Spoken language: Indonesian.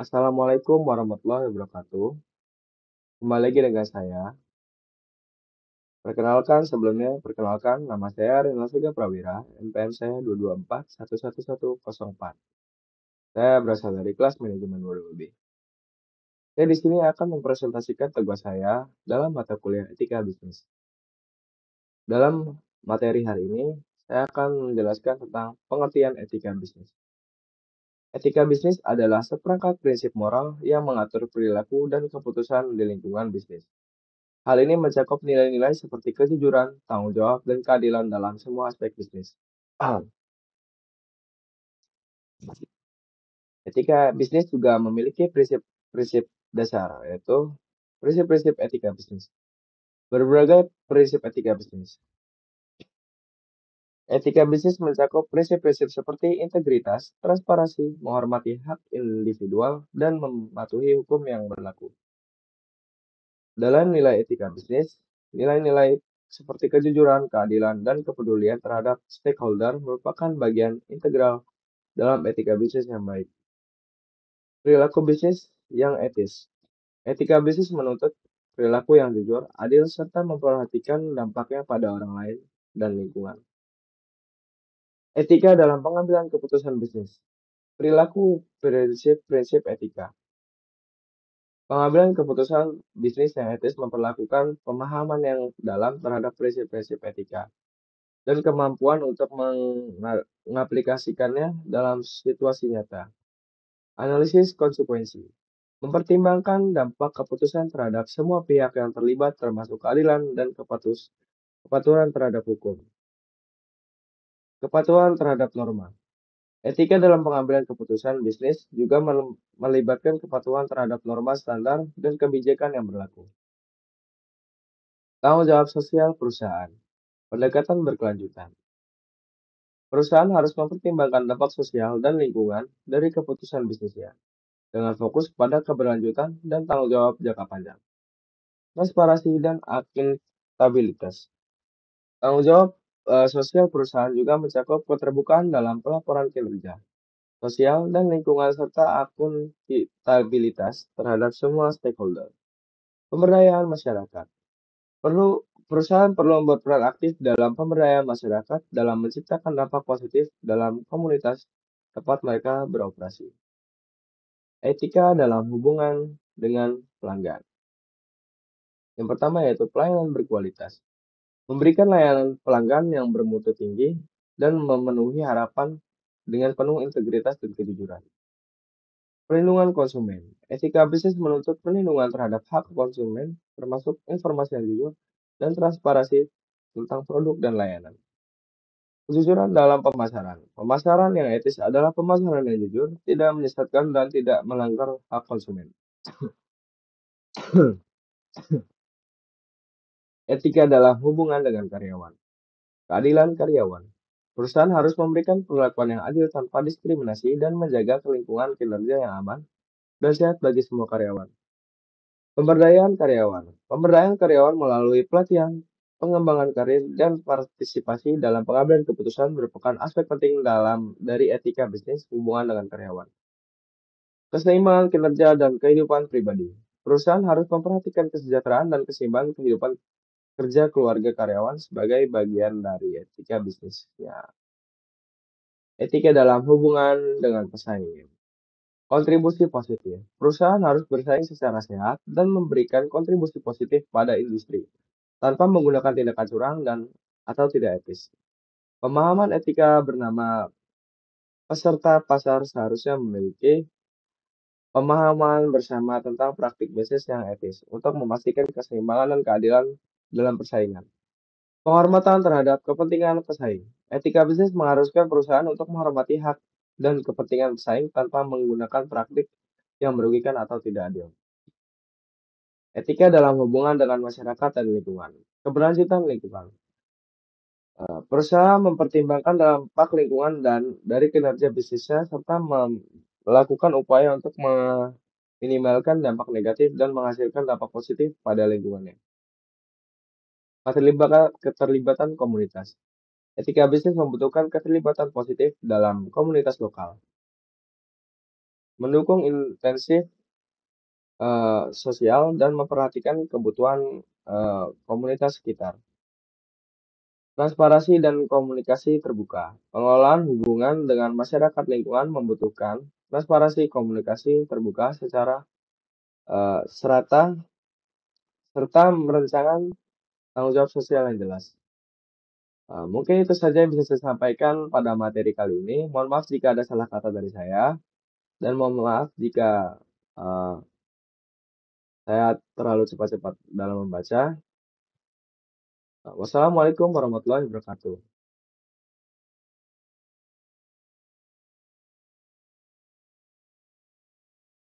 Assalamualaikum warahmatullahi wabarakatuh. Kembali lagi dengan saya. Perkenalkan, nama saya Rinal Suga Prawira, NPM saya 224111104. Saya berasal dari kelas manajemen WB. Saya di sini akan mempresentasikan tugas saya dalam mata kuliah etika bisnis. Dalam materi hari ini, saya akan menjelaskan tentang pengertian etika bisnis. Etika bisnis adalah seperangkat prinsip moral yang mengatur perilaku dan keputusan di lingkungan bisnis. Hal ini mencakup nilai-nilai seperti kejujuran, tanggung jawab, dan keadilan dalam semua aspek bisnis. Etika bisnis juga memiliki prinsip-prinsip dasar, yaitu prinsip-prinsip etika bisnis. Berbagai prinsip etika bisnis. Etika bisnis mencakup prinsip-prinsip seperti integritas, transparansi, menghormati hak individual, dan mematuhi hukum yang berlaku. Dalam nilai etika bisnis, nilai-nilai seperti kejujuran, keadilan, dan kepedulian terhadap stakeholder merupakan bagian integral dalam etika bisnis yang baik. Perilaku bisnis yang etis. Etika bisnis menuntut perilaku yang jujur, adil, serta memperhatikan dampaknya pada orang lain dan lingkungan. Etika dalam pengambilan keputusan bisnis. Perilaku prinsip-prinsip etika. Pengambilan keputusan bisnis yang etis memperlakukan pemahaman yang dalam terhadap prinsip-prinsip etika dan kemampuan untuk mengaplikasikannya dalam situasi nyata. Analisis konsekuensi. Mempertimbangkan dampak keputusan terhadap semua pihak yang terlibat termasuk keadilan dan kepatuhan terhadap hukum. Kepatuhan terhadap norma. Etika dalam pengambilan keputusan bisnis juga melibatkan kepatuhan terhadap norma standar dan kebijakan yang berlaku. Tanggung jawab sosial perusahaan. Pendekatan berkelanjutan. Perusahaan harus mempertimbangkan dampak sosial dan lingkungan dari keputusan bisnisnya, dengan fokus pada keberlanjutan dan tanggung jawab jangka panjang. Transparansi dan akuntabilitas. Tanggung jawab sosial perusahaan juga mencakup keterbukaan dalam pelaporan kinerja sosial dan lingkungan serta akuntabilitas terhadap semua stakeholder. Pemberdayaan masyarakat. Perusahaan perlu berperan aktif dalam pemberdayaan masyarakat dalam menciptakan dampak positif dalam komunitas tempat mereka beroperasi. Etika dalam hubungan dengan pelanggan. Yang pertama yaitu pelayanan berkualitas. Memberikan layanan pelanggan yang bermutu tinggi dan memenuhi harapan dengan penuh integritas dan kejujuran. Perlindungan konsumen. Etika bisnis menuntut perlindungan terhadap hak konsumen, termasuk informasi yang jujur dan transparansi tentang produk dan layanan. Kejujuran dalam pemasaran. Pemasaran yang etis adalah pemasaran yang jujur, tidak menyesatkan dan tidak melanggar hak konsumen. Etika dalam hubungan dengan karyawan. Keadilan karyawan. Perusahaan harus memberikan perlakuan yang adil tanpa diskriminasi dan menjaga lingkungan kinerja yang aman dan sehat bagi semua karyawan. Pemberdayaan karyawan. Pemberdayaan karyawan melalui pelatihan, pengembangan karir, dan partisipasi dalam pengambilan keputusan merupakan aspek penting dari etika bisnis hubungan dengan karyawan. Keseimbangan kinerja dan kehidupan pribadi. Perusahaan harus memperhatikan kesejahteraan dan keseimbangan kehidupan kerja keluarga karyawan sebagai bagian dari etika bisnisnya. Etika dalam hubungan dengan pesaing. Kontribusi positif. Perusahaan harus bersaing secara sehat dan memberikan kontribusi positif pada industri tanpa menggunakan tindakan curang dan atau tidak etis. Pemahaman etika bernama peserta pasar seharusnya memiliki pemahaman bersama tentang praktik bisnis yang etis untuk memastikan keseimbangan dan keadilan dalam persaingan. Penghormatan terhadap kepentingan pesaing. Etika bisnis mengharuskan perusahaan untuk menghormati hak dan kepentingan pesaing tanpa menggunakan praktik yang merugikan atau tidak adil. Etika dalam hubungan dengan masyarakat dan lingkungan. Keberlanjutan lingkungan. Perusahaan mempertimbangkan dampak lingkungan dan dari kinerja bisnisnya serta melakukan upaya untuk meminimalkan dampak negatif dan menghasilkan dampak positif pada lingkungannya. Keterlibatan komunitas. Etika bisnis membutuhkan keterlibatan positif dalam komunitas lokal. mendukung intensif sosial dan memperhatikan kebutuhan komunitas sekitar. Transparansi dan komunikasi terbuka. Pengelolaan hubungan dengan masyarakat lingkungan membutuhkan transparansi komunikasi terbuka secara serata serta merencanakan tanggung jawab sosial yang jelas. Mungkin itu saja yang bisa saya sampaikan pada materi kali ini. Mohon maaf jika ada salah kata dari saya, dan mohon maaf jika eh, saya terlalu cepat-cepat dalam membaca. Wassalamualaikum warahmatullahi wabarakatuh.